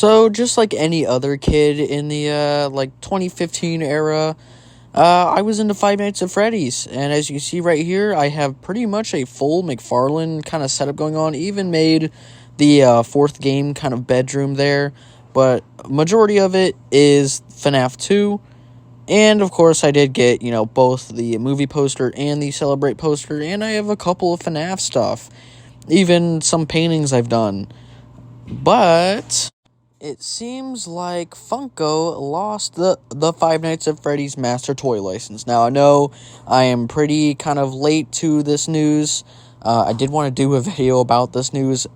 So, just like any other kid in the, 2015 era, I was into Five Nights at Freddy's. And as you can see right here, I have pretty much a full McFarland kind of setup going on. Even made the fourth game kind of bedroom there. But majority of it is FNAF 2. And, of course, I did get, both the movie poster and the Celebrate poster. And I have a couple of FNAF stuff. Even some paintings I've done. But it seems like Funko lost the Five Nights at Freddy's Master Toy license. Now, I know I am pretty kind of late to this news. I did want to do a video about this news,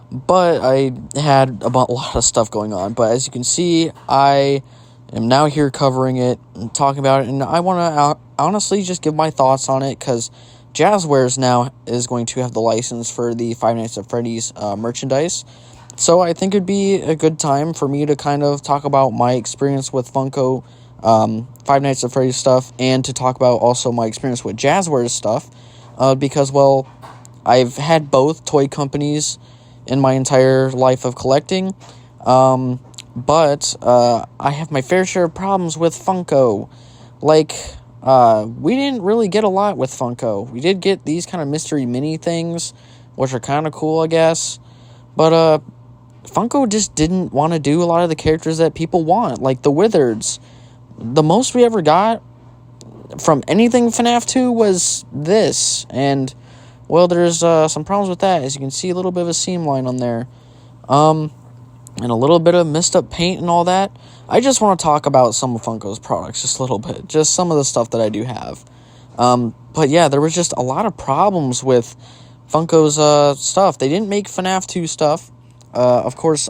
but I had a lot of stuff going on. But as you can see, I am now here covering it and talking about it, and I want to honestly just give my thoughts on it, because Jazwares now is going to have the license for the Five Nights at Freddy's merchandise. So I think it'd be a good time for me to kind of talk about my experience with Funko, Five Nights at Freddy's stuff, and to talk about also my experience with Jazwares stuff, because, well, I've had both toy companies in my entire life of collecting, but I have my fair share of problems with Funko. Like, we didn't really get a lot with Funko. We did get these kind of mystery mini things, which are kind of cool, I guess, but, Funko just didn't want to do a lot of the characters that people want, like the Wizards. The most we ever got from anything FNAF 2 was this, and, well, there's some problems with that. As you can see, a little bit of a seam line on there, and a little bit of messed up paint and all that. I just want to talk about some of Funko's products, just a little bit, just some of the stuff that I do have. But yeah, there was just a lot of problems with Funko's stuff. They didn't make FNAF 2 stuff. Of course,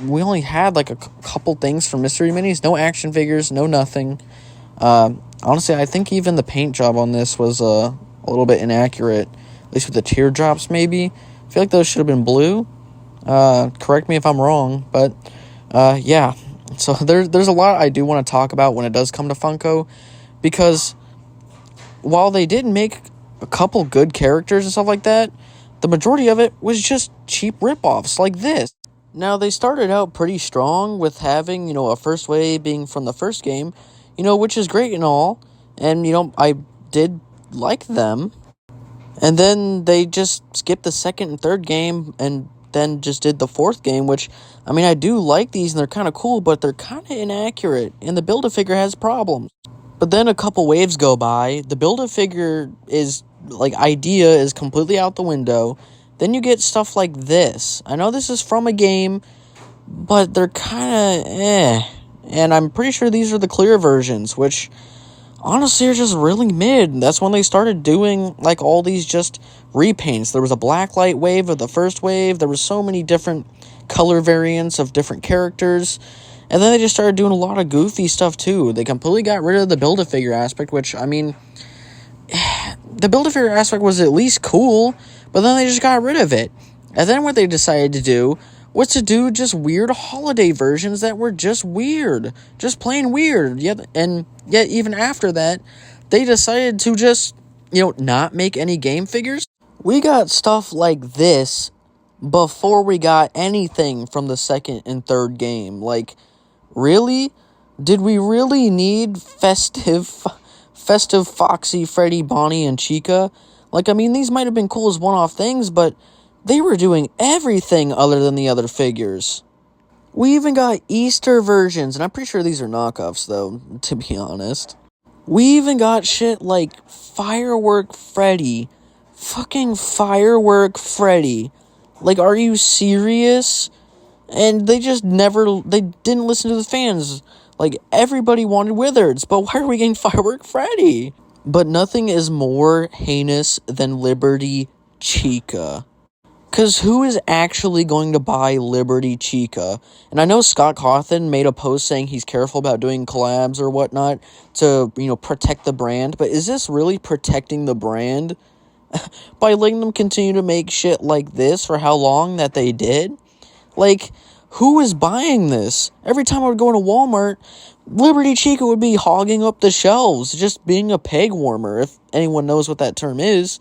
we only had like a couple things for mystery minis. No action figures, no nothing. Honestly, I think even the paint job on this was a little bit inaccurate. At least with the teardrops, maybe. I feel like those should have been blue. Correct me if I'm wrong, but yeah. So there's a lot I do want to talk about when it does come to Funko, because while they did make a couple good characters and stuff like that, the majority of it was just cheap rip-offs like this. Now, they started out pretty strong with having, a first wave being from the first game, which is great and all, and, I did like them. And then they just skipped the second and third game and then just did the fourth game, which, I do like these and they're kind of cool, but they're kind of inaccurate, and the Build-A-Figure has problems. But then a couple waves go by, the Build-A-Figure idea is completely out the window. Then you get stuff like this. I know this is from a game, but they're kind of and I'm pretty sure these are the clear versions, which honestly are just really mid. That's when they started doing all these just repaints. There was a blacklight wave of the first wave. There was so many different color variants of different characters. And then they just started doing a lot of goofy stuff too. They completely got rid of the Build-A-Figure aspect, which, the Build-A-Figure aspect was at least cool, but then they just got rid of it. And then what they decided to do was to do just weird holiday versions that were just weird. Just plain weird. And yet even after that, they decided to just, not make any game figures. We got stuff like this before we got anything from the second and third game. Really? Did we really need festive Foxy, Freddy, Bonnie, and Chica? These might have been cool as one-off things, but they were doing everything other than the other figures. We even got Easter versions, and I'm pretty sure these are knockoffs, though, to be honest. We even got shit like Firework Freddy. Fucking Firework Freddy. Are you serious? And they didn't listen to the fans. Everybody wanted Wizards, but why are we getting Firework Freddy? But nothing is more heinous than Liberty Chica. Because who is actually going to buy Liberty Chica? And I know Scott Cawthon made a post saying he's careful about doing collabs or whatnot to, protect the brand. But is this really protecting the brand? By letting them continue to make shit like this for how long that they did? Who is buying this? Every time I would go into Walmart, Liberty Chica would be hogging up the shelves, just being a peg warmer, if anyone knows what that term is.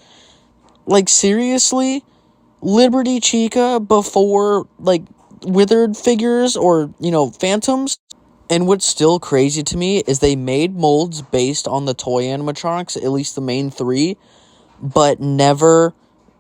Seriously? Liberty Chica before, withered figures or, phantoms. And what's still crazy to me is they made molds based on the toy animatronics, at least the main three, but never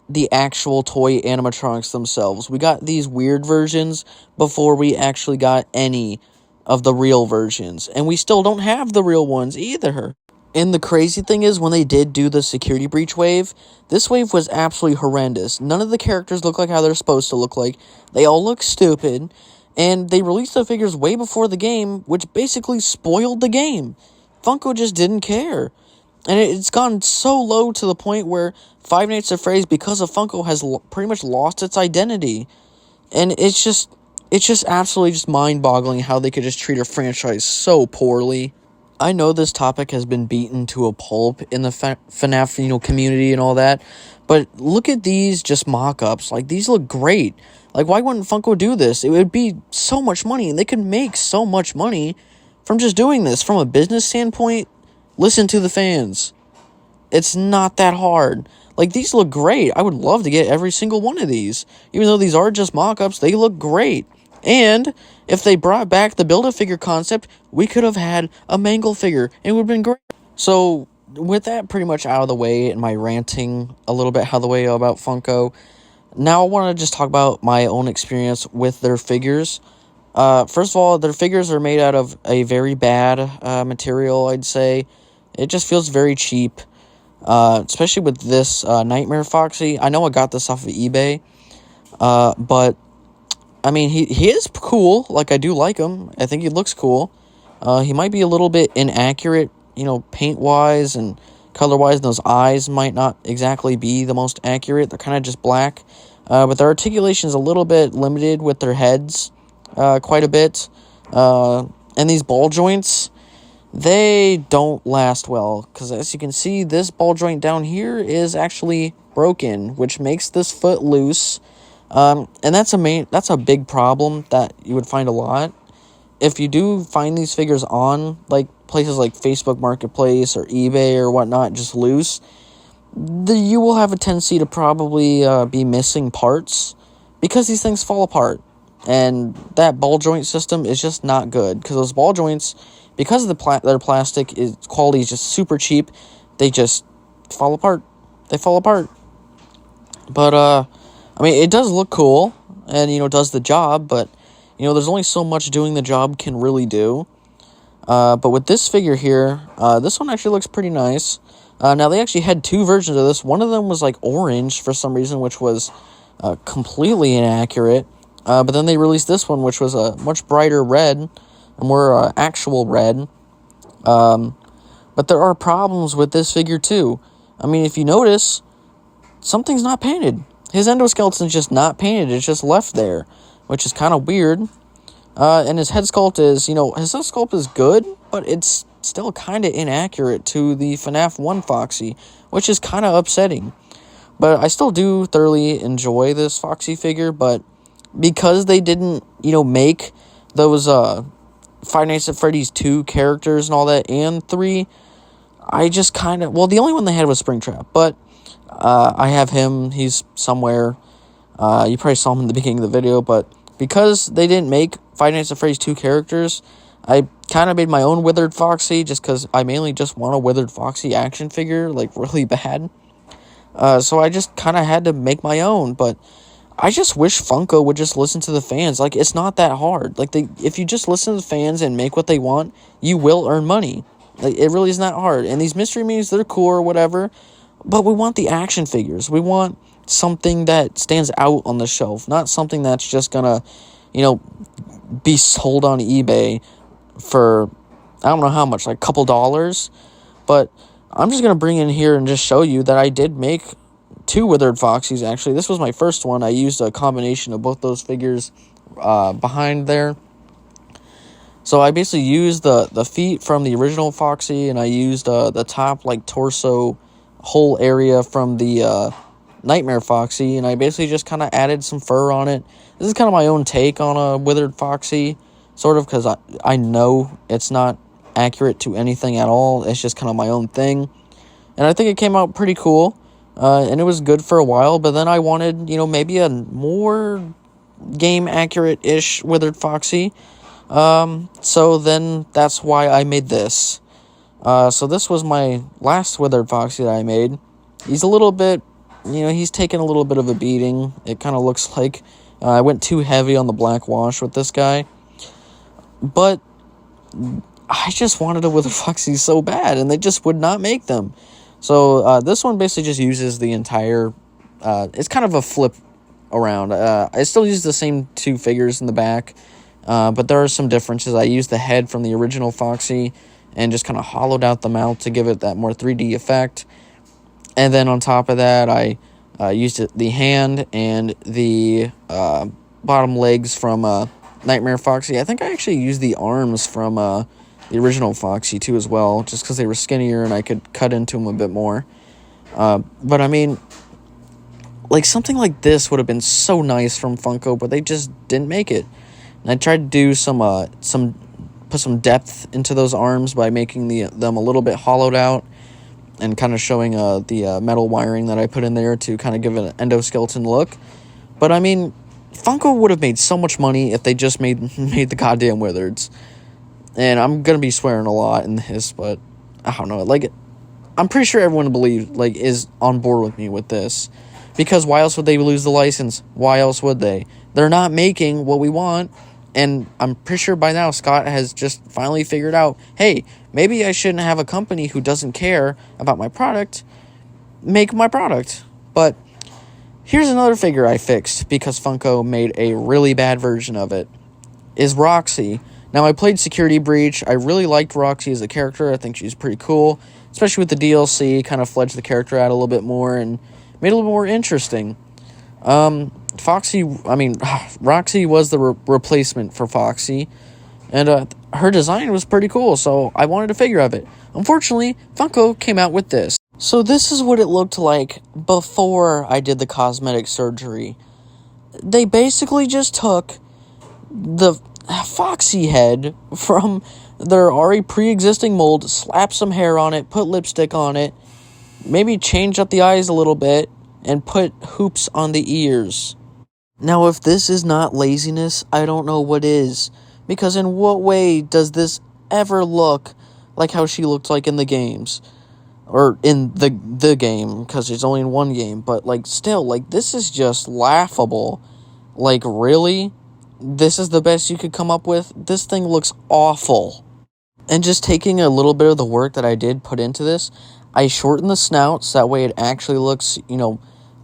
the actual toy animatronics themselves. We got these weird versions before we actually got any of the real versions. And we still don't have the real ones either. And the crazy thing is, when they did do the security breach wave, this wave was absolutely horrendous. None of the characters look like how they're supposed to look like. They all look stupid. And they released the figures way before the game, which basically spoiled the game. Funko just didn't care. And it's gone so low to the point where Five Nights at Freddy's, because of Funko, has pretty much lost its identity. And it's just absolutely just mind-boggling how they could just treat a franchise so poorly. I know this topic has been beaten to a pulp in the FNAF, community and all that, but look at these just mock-ups. Like, these look great. Like, why wouldn't Funko do this? It would be so much money, and they could make so much money from just doing this. From a business standpoint, listen to the fans. It's not that hard. Like, these look great. I would love to get every single one of these. Even though these are just mock-ups, they look great. And if they brought back the Build-A-Figure concept, we could have had a Mangle figure, and it would have been great. So, with that pretty much out of the way, and my ranting a little bit out of the way about Funko, now I want to just talk about my own experience with their figures. First of all, their figures are made out of a very bad material, I'd say. It just feels very cheap, especially with this Nightmare Foxy. I know I got this off of eBay, but I mean, he is cool. Like, I do like him. I think he looks cool. He might be a little bit inaccurate, paint-wise and color-wise. Those eyes might not exactly be the most accurate. They're kind of just black. But their articulation is a little bit limited with their heads, quite a bit. And these ball joints, they don't last well. Because as you can see, this ball joint down here is actually broken, which makes this foot loose. And that's a big problem that you would find a lot. If you do find these figures on, like, places like Facebook Marketplace or eBay or whatnot, just loose, you will have a tendency to probably be missing parts because these things fall apart. And that ball joint system is just not good, because those ball joints, because of their plastic quality is just super cheap, they just fall apart. They fall apart. But, I mean, it does look cool, and, does the job, but, there's only so much doing the job can really do. But with this figure here, this one actually looks pretty nice. Now, they actually had two versions of this. One of them was, like, orange for some reason, which was completely inaccurate. But then they released this one, which was a much brighter red, a more actual red. But there are problems with this figure, too. I mean, if you notice, something's not painted. His endoskeleton's just not painted. It's just left there, which is kind of weird. And his head sculpt is, his head sculpt is good, but it's still kind of inaccurate to the FNAF 1 Foxy, which is kind of upsetting. But I still do thoroughly enjoy this Foxy figure, but because they didn't, make those Five Nights at Freddy's 2 characters and all that, and 3, I just kind of... Well, the only one they had was Springtrap, but I have him. He's somewhere. You probably saw him in the beginning of the video, but because they didn't make Five Nights at Freddy's 2 characters, I kind of made my own Withered Foxy, just because I mainly just want a Withered Foxy action figure, like, really bad. So I just kind of had to make my own, but I just wish Funko would just listen to the fans. Like, it's not that hard. Like, if you just listen to the fans and make what they want, you will earn money. Like, it really is not hard. And these mystery minis, they're cool or whatever, but we want the action figures. We want something that stands out on the shelf, not something that's just gonna, be sold on eBay for, I don't know how much, like a couple dollars. But I'm just gonna bring in here and just show you that I did make 2 Withered Foxies, actually. This was my first one. I used a combination of both those figures behind there. So I basically used the feet from the original Foxy, and I used the top, like, torso whole area from the Nightmare Foxy, and I basically just kind of added some fur on it. This is kind of my own take on a Withered Foxy, sort of, because I know it's not accurate to anything at all. It's just kind of my own thing. And I think it came out pretty cool, and it was good for a while, but then I wanted, maybe a more game accurate-ish Withered Foxy. So then that's why I made this. So this was my last Withered Foxy that I made. He's a little bit, he's taken a little bit of a beating. It kind of looks like I went too heavy on the black wash with this guy. But I just wanted a Withered Foxy so bad, and they just would not make them. So this one basically just uses the entire, it's kind of a flip around. I still use the same two figures in the back, but there are some differences. I used the head from the original Foxy and just kind of hollowed out the mouth to give it that more 3D effect. And then on top of that, I used the hand and the bottom legs from Nightmare Foxy. I think I actually used the arms from the original Foxy too as well, just because they were skinnier and I could cut into them a bit more. But I mean, like, something like this would have been so nice from Funko, but they just didn't make it. And I tried to do put some depth into those arms by making them a little bit hollowed out and kind of showing the metal wiring that I put in there to kind of give it an endoskeleton look. But I mean, Funko would have made so much money if they just made the goddamn Withereds. And I'm gonna be swearing a lot in this, but I don't know. Like, I'm pretty sure everyone is on board with me with this. Because why else would they lose the license? Why else would they? They're not making what we want. And I'm pretty sure by now Scott has just finally figured out, hey, maybe I shouldn't have a company who doesn't care about my product make my product. But here's another figure I fixed because Funko made a really bad version of it, is Roxy. Now, I played Security Breach. I really liked Roxy as a character. I think she's pretty cool, especially with the DLC, kind of fledged the character out a little bit more and made it a little more interesting. Roxy was the replacement for Foxy, and her design was pretty cool, so I wanted a figure of it. Unfortunately, Funko came out with this. So this is what it looked like before I did the cosmetic surgery. They basically just took the Foxy head from their already pre-existing mold, slapped some hair on it, put lipstick on it, maybe changed up the eyes a little bit, and put hoops on the ears. Now, if this is not laziness, I don't know what is. Because in what way does this ever look like how she looked like in the games? Or in the game, because it's only in one game. But, still, this is just laughable. Really? This is the best you could come up with? This thing looks awful. And just taking a little bit of the work that I did put into this, I shortened the snout so that way it actually looks,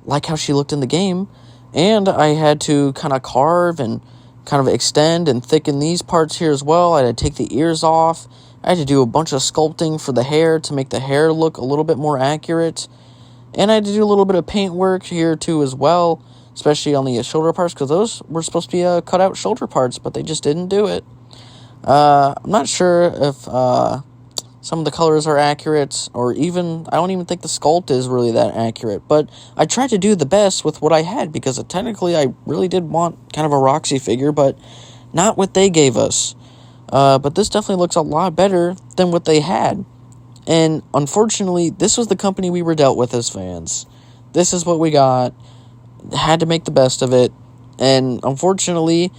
like how she looked in the game. And I had to kind of carve and kind of extend and thicken these parts here as well. I had to take the ears off. I had to do a bunch of sculpting for the hair to make the hair look a little bit more accurate. And I had to do a little bit of paint work here too as well, especially on the shoulder parts, because those were supposed to be cut out shoulder parts, but they just didn't do it. I'm not sure if some of the colors are accurate, or even, I don't even think the sculpt is really that accurate, but I tried to do the best with what I had, because technically I really did want kind of a Roxy figure, but not what they gave us. But this definitely looks a lot better than what they had. And unfortunately, this was the company we were dealt with as fans. This is what we got. Had to make the best of it. And unfortunately,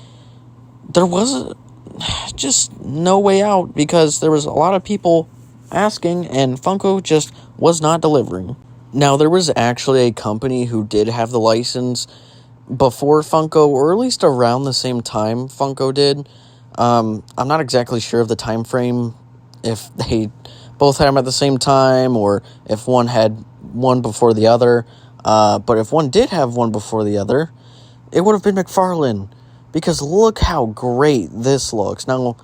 there was just no way out, because there was a lot of people asking, and Funko just was not delivering. Now, there was actually a company who did have the license before Funko, or at least around the same time Funko did. I'm not exactly sure of the time frame, if they both had them at the same time, or if one had one before the other. But if one did have one before the other, it would have been McFarland. Because look how great this looks. Now,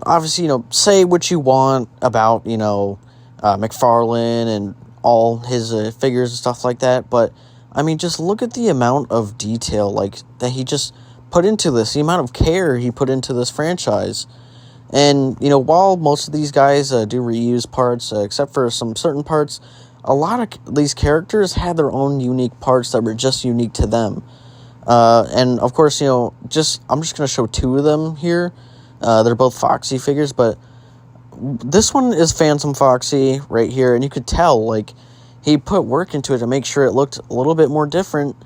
obviously, say what you want about, McFarland and all his figures and stuff like that. But, I mean, just look at the amount of detail, that he just put into this. The amount of care he put into this franchise. And, while most of these guys do reuse parts, except for some certain parts, a lot of these characters had their own unique parts that were just unique to them. And of course, I'm just going to show two of them here. They're both Foxy figures, but this one is Phantom Foxy right here, and you could tell, he put work into it to make sure it looked a little bit more different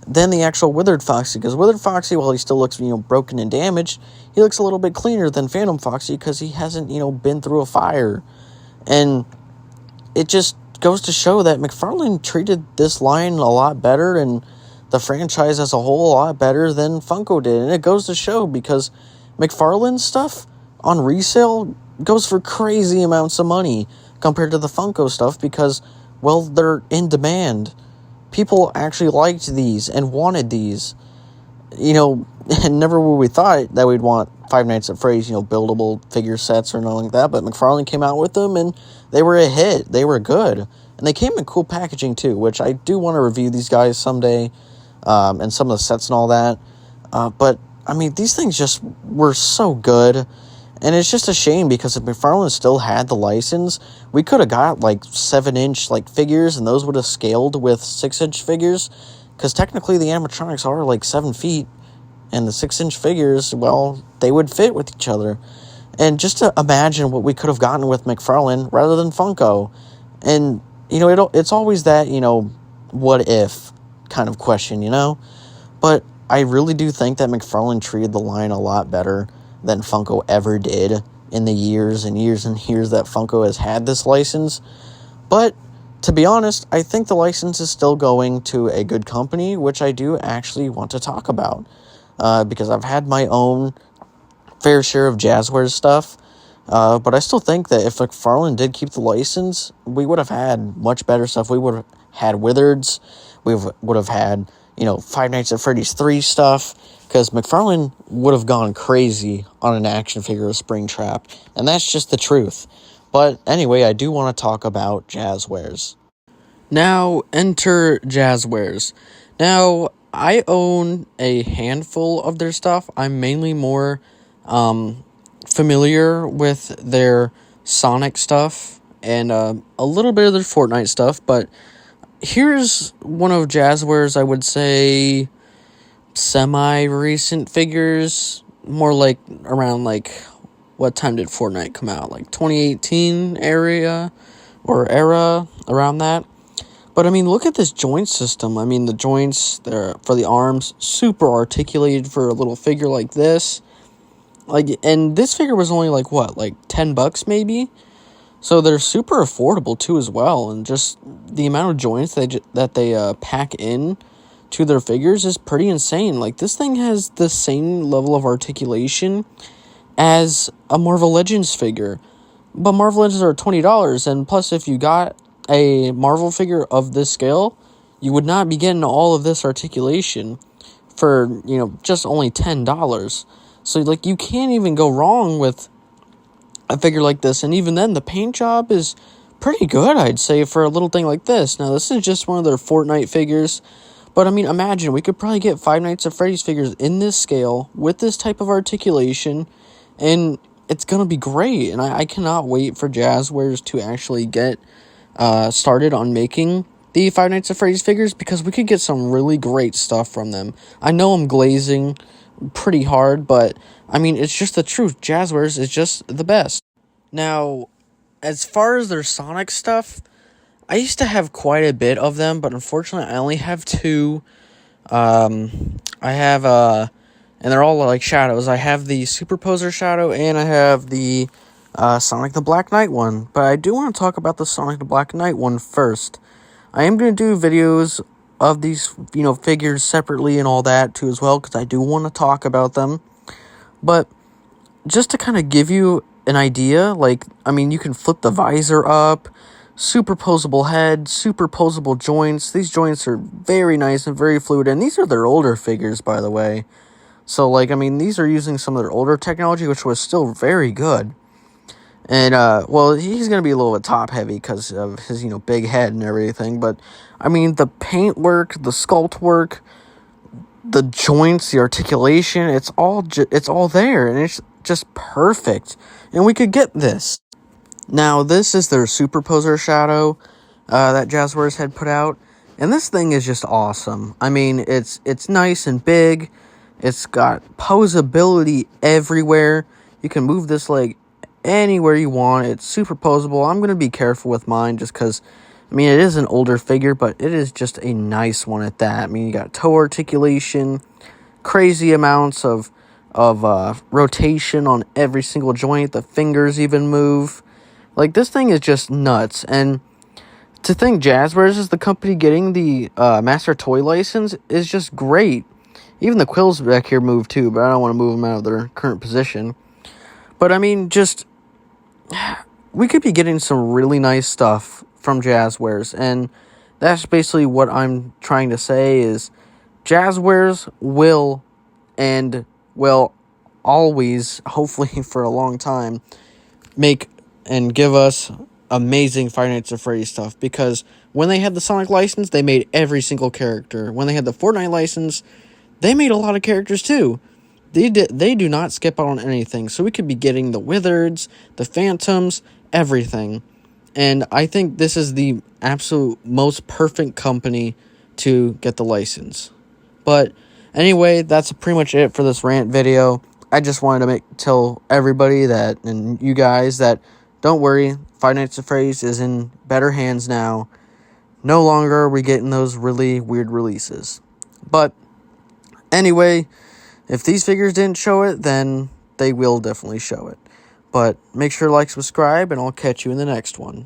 than the actual Withered Foxy, because Withered Foxy, while he still looks, broken and damaged, he looks a little bit cleaner than Phantom Foxy because he hasn't, been through a fire. And it just goes to show that McFarland treated this line a lot better and the franchise as a whole a lot better than Funko did. And it goes to show because McFarland stuff on resale goes for crazy amounts of money compared to the Funko stuff because, well, they're in demand. People actually liked these and wanted these. And never would we thought that we'd want Five Nights at Freddy's, buildable figure sets or nothing like that, but McFarland came out with them, and they were a hit. They were good. And they came in cool packaging, too, which I do want to review these guys someday, and some of the sets and all that. But, these things just were so good, and it's just a shame, because if McFarland still had the license, we could have got, 7-inch, figures, and those would have scaled with 6-inch figures, because technically the animatronics are, 7 feet, and the 6-inch figures, well, they would fit with each other. And just to imagine what we could have gotten with McFarland rather than Funko. And, it's always that, what if kind of question, But I really do think that McFarland treated the line a lot better than Funko ever did in the years and years and years that Funko has had this license. But to be honest, I think the license is still going to a good company, which I do actually want to talk about. Because I've had my own fair share of Jazwares stuff, but I still think that if McFarland did keep the license, we would have had much better stuff. We would have had Withereds, we would have had, Five Nights at Freddy's 3 stuff, because McFarland would have gone crazy on an action figure of Springtrap, and that's just the truth. But anyway, I do want to talk about Jazwares. Now, enter Jazwares. Now, I own a handful of their stuff. I'm mainly more familiar with their Sonic stuff and a little bit of their Fortnite stuff, but here's one of Jazwares, I would say, semi-recent figures, more like around, what time did Fortnite come out? 2018 era, around that. But, look at this joint system. The joints for the arms, super articulated for a little figure like this. And this figure was only, $10 maybe? So they're super affordable, too, as well. And just the amount of joints that they pack in to their figures is pretty insane. This thing has the same level of articulation as a Marvel Legends figure. But Marvel Legends are $20, and plus if you got a Marvel figure of this scale, you would not be getting all of this articulation for, just only $10. So, you can't even go wrong with a figure like this. And even then, the paint job is pretty good, I'd say, for a little thing like this. Now, this is just one of their Fortnite figures. But, imagine, we could probably get Five Nights at Freddy's figures in this scale with this type of articulation. And it's going to be great. And I cannot wait for Jazwares to actually get started on making the Five Nights at Freddy's figures, because we could get some really great stuff from them. I know I'm glazing pretty hard, but it's just the truth. Jazwares is just the best. Now, as far as their Sonic stuff, I used to have quite a bit of them, but unfortunately I only have 2. I have and they're all shadows. I have the Superposer shadow, and I have the Sonic the Black Knight one. But I do want to talk about the Sonic the Black Knight one first. I am going to do videos of these, figures separately and all that too as well, because I do want to talk about them. But just to kind of give you an idea, you can flip the visor up, superposable head, superposable joints. These joints are very nice and very fluid, and these are their older figures, by the way. So, these are using some of their older technology, which was still very good. And, he's going to be a little bit top-heavy because of his, big head and everything. But, the paint work, the sculpt work, the joints, the articulation, it's all there. And it's just perfect. And we could get this. Now, this is their Superposer shadow that Jazwares had put out. And this thing is just awesome. It's nice and big. It's got posability everywhere. You can move this leg anywhere you want. It's superposable. I'm going to be careful with mine just because I mean, it is an older figure, but it is just a nice one at that. I mean, you got toe articulation, crazy amounts of rotation on every single joint. The fingers even move. Like, this thing is just nuts. And to think Jazwares is the company getting the Master Toy license is just great. Even the quills back here move too, but I don't want to move them out of their current position. But I mean, just, we could be getting some really nice stuff from Jazwares, and that's basically what I'm trying to say is Jazwares will always, hopefully for a long time, make and give us amazing Five Nights at Freddy's stuff, because when they had the Sonic license, they made every single character. When they had the Fortnite license, they made a lot of characters too. They do not skip out on anything, so we could be getting the Wizards, the Phantoms, everything. And I think this is the absolute most perfect company to get the license. But anyway, that's pretty much it for this rant video. I just wanted to tell everybody that, and you guys, that don't worry, Five Nights at Freddy's is in better hands now. No longer are we getting those really weird releases. But anyway, if these figures didn't show it, then they will definitely show it. But make sure to like, subscribe, and I'll catch you in the next one.